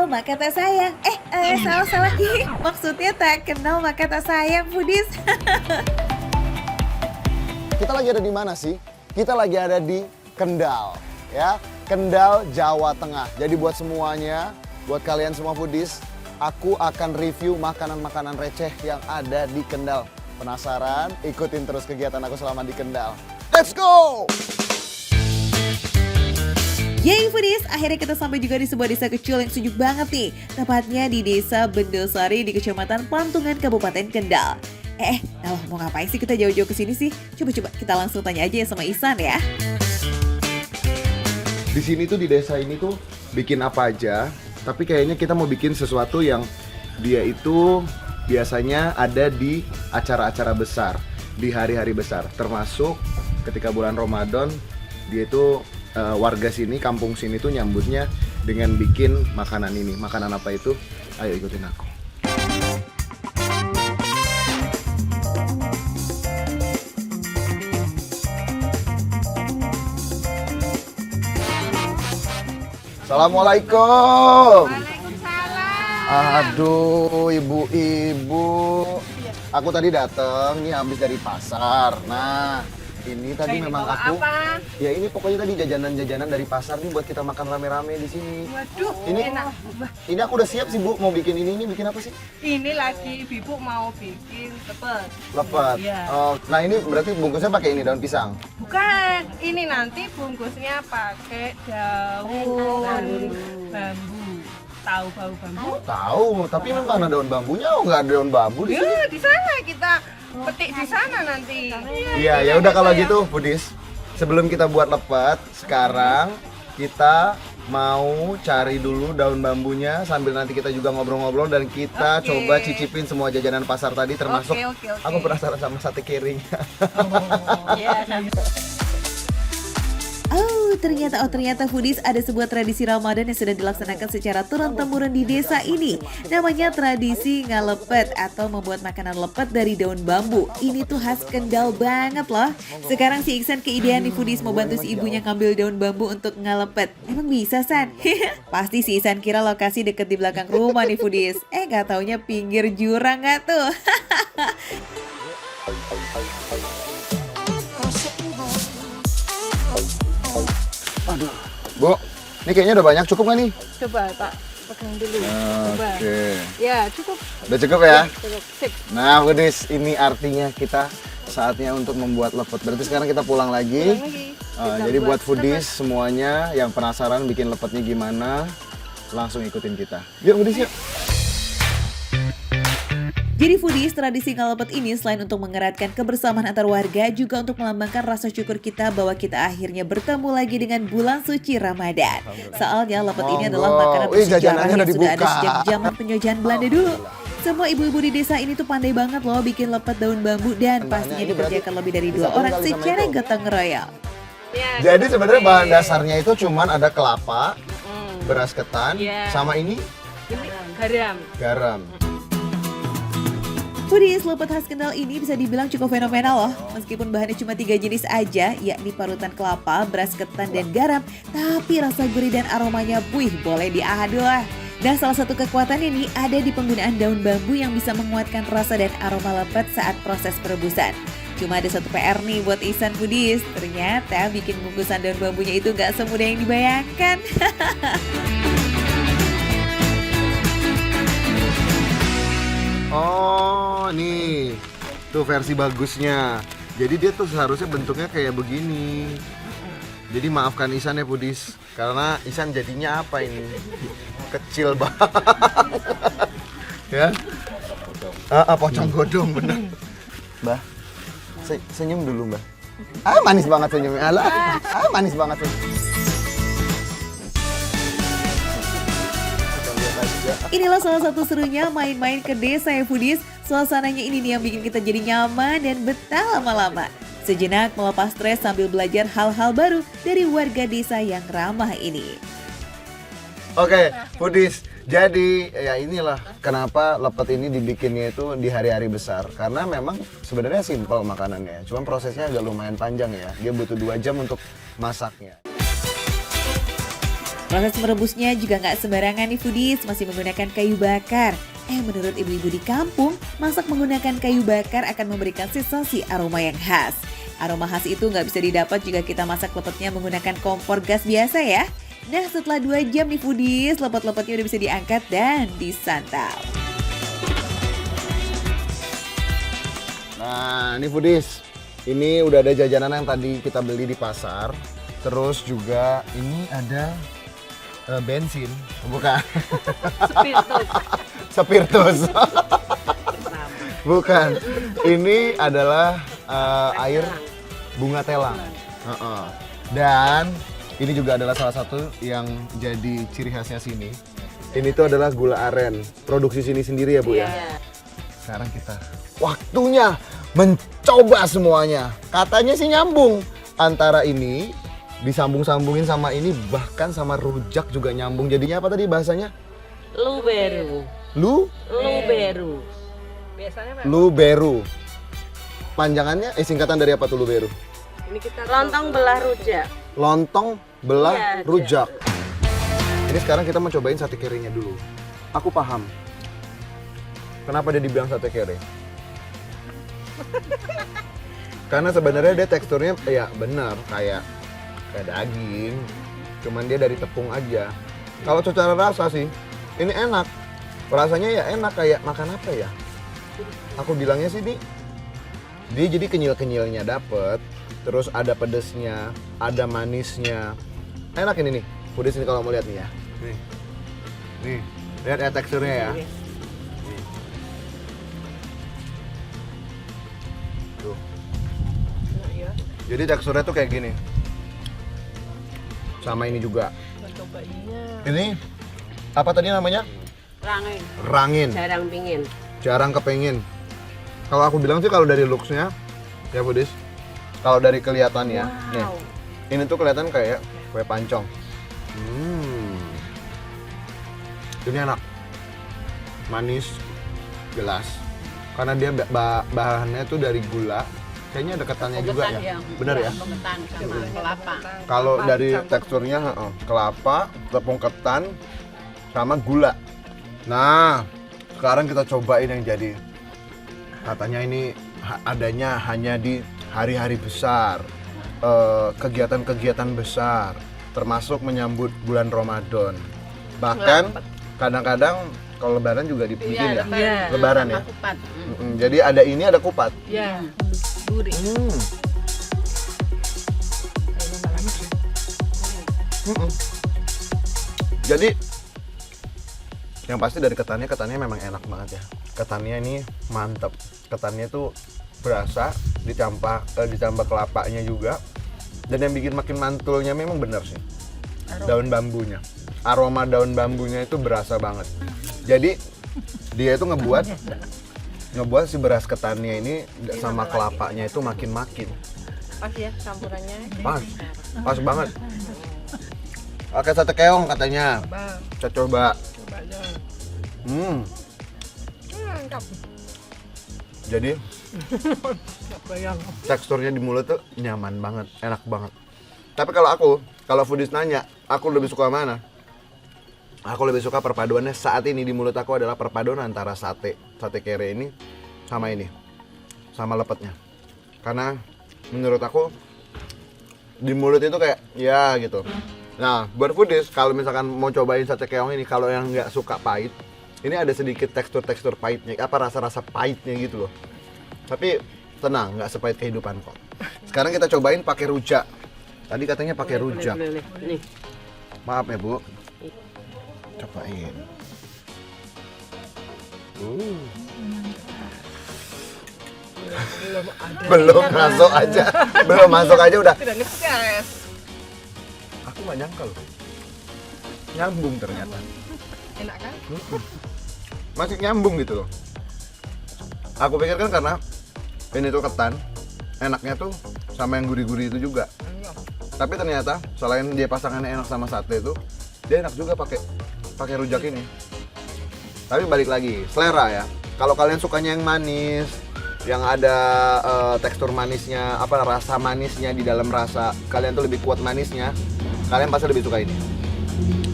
kenal maka tak sayang. Salah. Maksudnya tak kenal maka tak sayang, foodies. Kita lagi ada di mana sih? Kita lagi ada di Kendal, ya. Kendal, Jawa Tengah. Jadi buat semuanya, buat kalian semua foodies, aku akan review makanan-makanan receh yang ada di Kendal. Penasaran? Ikutin terus kegiatan aku selama di Kendal. Let's go! Yeay foodies, akhirnya kita sampai juga di sebuah desa kecil yang sejuk banget nih. Tepatnya di desa Bendelsari di Kecamatan Pantungan, Kabupaten Kendal. Mau ngapain sih kita jauh-jauh ke sini sih? Coba kita langsung tanya aja ya sama Ihsan ya. Di sini tuh di desa ini tuh bikin apa aja, tapi kayaknya kita mau bikin sesuatu yang dia itu biasanya ada di acara-acara besar, di hari-hari besar, termasuk ketika bulan Ramadan. Dia itu warga sini, kampung sini tuh nyambutnya dengan bikin makanan ini. Makanan apa itu? Ayo ikutin aku. Assalamualaikum. Waalaikumsalam. Aduh, ibu-ibu. Aku tadi datang nih habis dari pasar. Nah, ini tadi memang aku. Apa? Ya ini pokoknya tadi jajanan-jajanan dari pasar nih buat kita makan rame-rame di sini. Waduh, Ini enak. Ini aku udah siap sih, Bu, mau bikin ini bikin apa sih? Ini lagi Ibu mau bikin lepet. Lepet. Iya. Oh, nah ini berarti bungkusnya pakai ini daun pisang. Bukan, ini nanti bungkusnya pakai daun bambu. Tahu bau bambu? Tahu, tapi memang karena daun bambunya nggak ada daun bambu di sini. Ya, di sana kita petik di sana nanti. Iya, ya udah kalau gitu, Foodies. Sebelum kita buat lepet, sekarang kita mau cari dulu daun bambunya sambil nanti kita juga ngobrol-ngobrol dan kita Oke. coba cicipin semua jajanan pasar tadi termasuk Oke. aku penasaran sama sate kering. Iya, Ternyata foodies ada sebuah tradisi Ramadan yang sudah dilaksanakan secara turun-temurun di desa ini. Namanya tradisi ngalepet atau membuat makanan lepet dari daun bambu. Ini tuh khas Kendal banget loh. Sekarang si Iksan keidean nih foodies mau bantu si ibunya ngambil daun bambu untuk ngalepet. Emang bisa, San? Pasti si Iksan kira lokasi deket di belakang rumah nih foodies. Gak taunya pinggir jurang gak tuh? Aduh, Bu, ini kayaknya udah banyak, cukup nggak nih? Coba Pak, pegang dulu. Coba. Oke, Ya, cukup. udah cukup ya? Cukup. Sip. Nah, Foodies, ini artinya kita saatnya untuk membuat lepet. Berarti sekarang kita pulang lagi. Pulang lagi. Jadi buat Foodies semuanya yang penasaran bikin lepetnya gimana, langsung ikutin kita. Yuk Foodies, yuk. Jadi foodies, tradisi ngalepet ini selain untuk mengeratkan kebersamaan antar warga, juga untuk melambangkan rasa syukur kita bahwa kita akhirnya bertemu lagi dengan bulan suci Ramadan. Soalnya lepet ini adalah makanan bersejarah jajanannya yang udah sudah ada dibuka. sejak zaman penjajahan Belanda dulu. Semua ibu-ibu di desa ini tuh pandai banget loh bikin lepet daun bambu dan pastinya ini berarti dikerjakan lebih dari 2 disatuin orang kali sama secara itu. gotong royong. Ya, Jadi sebenarnya oke. bahan dasarnya itu cuman ada kelapa, Hmm. beras ketan, Iya. sama ini Ini garam. garam. Foodies, lepet khas Kendal ini bisa dibilang cukup fenomenal loh. Meskipun bahannya cuma 3 jenis aja, yakni parutan kelapa, beras ketan, dan garam, tapi rasa gurih dan aromanya, boleh diadu lah. Dan salah satu kekuatannya nih ada di penggunaan daun bambu yang bisa menguatkan rasa dan aroma lepet saat proses perebusan. Cuma ada satu PR nih buat Ihsan Foodies, ternyata bikin bungkusan daun bambunya itu gak semudah yang dibayangkan. Oh, nih. Tuh versi bagusnya. Jadi dia tuh seharusnya bentuknya kayak begini. Jadi maafkan Ihsan ya Foodies, karena Ihsan jadinya apa ini? Kecil banget. Ya? Pocong godong bener. Mbah, senyum dulu Mbah. Manis banget senyumnya. Manis banget senyumnya. Kita lihat aja. Inilah salah satu serunya main-main ke desa ya foodies. Suasananya ini nih yang bikin kita jadi nyaman dan betah lama-lama. Sejenak melepas stres sambil belajar hal-hal baru dari warga desa yang ramah ini. Oke, Foodies. Jadi ya inilah kenapa lepet ini dibikinnya itu di hari-hari besar. Karena memang sebenarnya simpel makanannya. Cuma prosesnya agak lumayan panjang ya. Dia butuh 2 jam untuk masaknya. Proses merebusnya juga nggak sembarangan nih foodies, masih menggunakan kayu bakar. Menurut ibu-ibu di kampung, masak menggunakan kayu bakar akan memberikan sensasi aroma yang khas. Aroma khas itu nggak bisa didapat jika kita masak lepetnya menggunakan kompor gas biasa ya. Nah setelah 2 jam nih foodies, lepet-lepetnya udah bisa diangkat dan disantap. Nah, ini foodies. Ini udah ada jajanan yang tadi kita beli di pasar. Terus juga ini ada bensin, bukan? Spiritus. Bukan. Ini adalah air bunga telang. Dan ini juga adalah salah satu yang jadi ciri khasnya sini. Ini tuh adalah gula aren. Produksi sini sendiri ya, Bu ya? Sekarang kita waktunya mencoba semuanya. Katanya sih nyambung. Antara ini disambung-sambungin sama ini, bahkan sama rujak juga nyambung. Jadinya apa tadi bahasanya? Luberu. Luberu. Biasanya Luberu. Panjangannya singkatan dari apa tuh Luberu? ini kita Lontong belah rujak. Lontong belah Iya, rujak. Ini sekarang kita mau cobain sate kerenya dulu. Aku paham. Kenapa dia dibilang sate kere? Karena sebenarnya dia teksturnya ya benar kayak daging, cuman dia dari tepung aja. Kalau secara rasa sih, ini enak. Rasanya ya enak kayak makan apa ya? Aku bilangnya sih dia jadi kenyil-kenyilnya dapet, terus ada pedesnya, ada manisnya. Enak ini nih, foodies ini kalau mau lihat nih ya. Nih, lihat ya teksturnya ya. Tuh. Jadi teksturnya tuh kayak gini. Sama ini juga. Ini apa tadi namanya? Rangin. Rangin. Jarang pingin. Jarang kepengin. Kalau aku bilang sih kalau dari looks-nya ya foodies. Kalau dari kelihatannya, nih. Ini tuh kelihatan kayak kue pancong. Ini enak. Manis, jelas. Karena dia bahannya tuh dari gula. Kayaknya ada ketannya juga ya. Benar ya? Ketan sama kelapa. Kalau dari teksturnya kelapa, tepung ketan, sama gula. Nah, sekarang kita cobain yang jadi. Katanya ini adanya hanya di hari-hari besar, kegiatan-kegiatan besar, termasuk menyambut bulan Ramadan. Bahkan kadang-kadang kalau lebaran juga dibikin ya. Lebaran ya. Kupat. Jadi ada ini, ada kupat. ya gurih. Jadi yang pasti dari ketannya memang enak banget ya. Ketannya ini mantep. Ketannya tuh berasa, ditambah kelapanya juga. Dan yang bikin makin mantulnya memang bener sih, daun bambunya. Aroma daun bambunya itu berasa banget. Jadi dia itu ngebuat si beras ketannya ini sama kelapanya itu makin-makin. Pas ya campurannya. Pas banget. Pakai sate keong katanya. Bang, Kita coba. coba dong. Mantap. Jadi Nggak bayang. teksturnya di mulut tuh nyaman banget, enak banget. Tapi kalau foodies nanya, aku lebih suka mana? Aku lebih suka perpaduannya saat ini di mulut aku adalah perpaduan antara sate kere ini, sama lepetnya. Karena menurut aku di mulut itu kayak ya gitu. Nah, buat foodies kalau misalkan mau cobain sate keong ini, kalau yang nggak suka pahit, ini ada sedikit tekstur pahitnya, rasa-rasa pahitnya gitu loh. Tapi tenang, nggak sepahit kehidupan kok. Sekarang kita cobain pakai rujak. Tadi katanya pakai rujak. Nih. Maaf ya Bu. Cobain. Belum masuk aja. Belum masuk aja udah. Tidak ngeces. Aku nggak nyangka loh. Nyambung ternyata. Enak kan? Masih nyambung gitu loh. Aku pikir kan karena ini tuh ketan, enaknya tuh sama yang gurih-gurih itu juga. Tapi ternyata selain dia pasangannya enak sama sate itu, dia enak juga pakai rujak ini. Tapi balik lagi, selera ya. Kalau kalian sukanya yang manis, yang ada tekstur manisnya, rasa manisnya di dalam rasa, kalian tuh lebih kuat manisnya, kalian pasti lebih suka ini.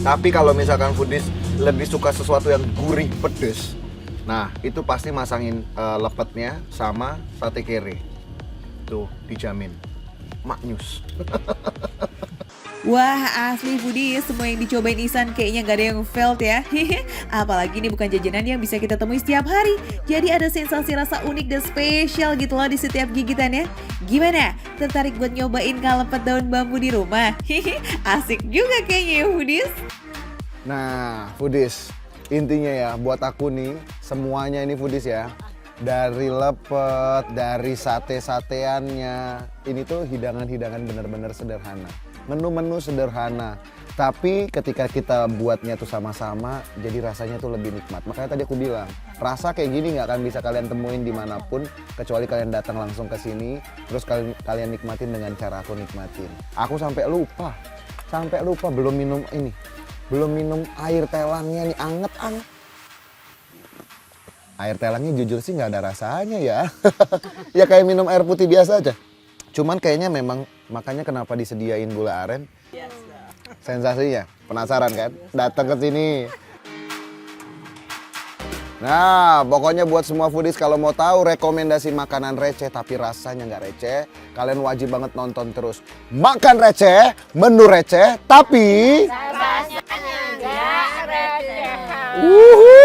Tapi kalau misalkan foodies lebih suka sesuatu yang gurih pedes, nah itu pasti masangin lepetnya sama sate kere. Tuh dijamin maknyus. Wah, asli foodies, semua yang dicobain Ihsan kayaknya gak ada yang failed ya. Apalagi ini bukan jajanan yang bisa kita temui setiap hari. Jadi ada sensasi rasa unik dan spesial gitu loh di setiap gigitannya. Gimana? Tertarik buat nyobain kalepet daun bambu di rumah? Asik juga kayaknya ya foodies. Nah, foodies, intinya ya buat aku nih, semuanya ini foodies ya. Dari lepet, dari sate-sateannya, ini tuh hidangan-hidangan bener-bener sederhana. Menu-menu sederhana, tapi ketika kita buatnya tuh sama-sama, jadi rasanya tuh lebih nikmat. Makanya tadi aku bilang, rasa kayak gini nggak akan bisa kalian temuin dimanapun, kecuali kalian datang langsung ke sini, terus kalian nikmatin dengan cara aku nikmatin. Aku sampai lupa belum minum ini, belum minum air telangnya nih, anget-anget. Air telangnya jujur sih nggak ada rasanya ya. Ya kayak minum air putih biasa aja. Cuman kayaknya memang makanya kenapa disediain gula aren. Sensasinya, penasaran kan? Datang ke sini. Nah, pokoknya buat semua foodies kalau mau tahu rekomendasi makanan receh tapi rasanya nggak receh, kalian wajib banget nonton terus. Makan receh, menu receh, tapi Rasanya nggak receh. Wuhu.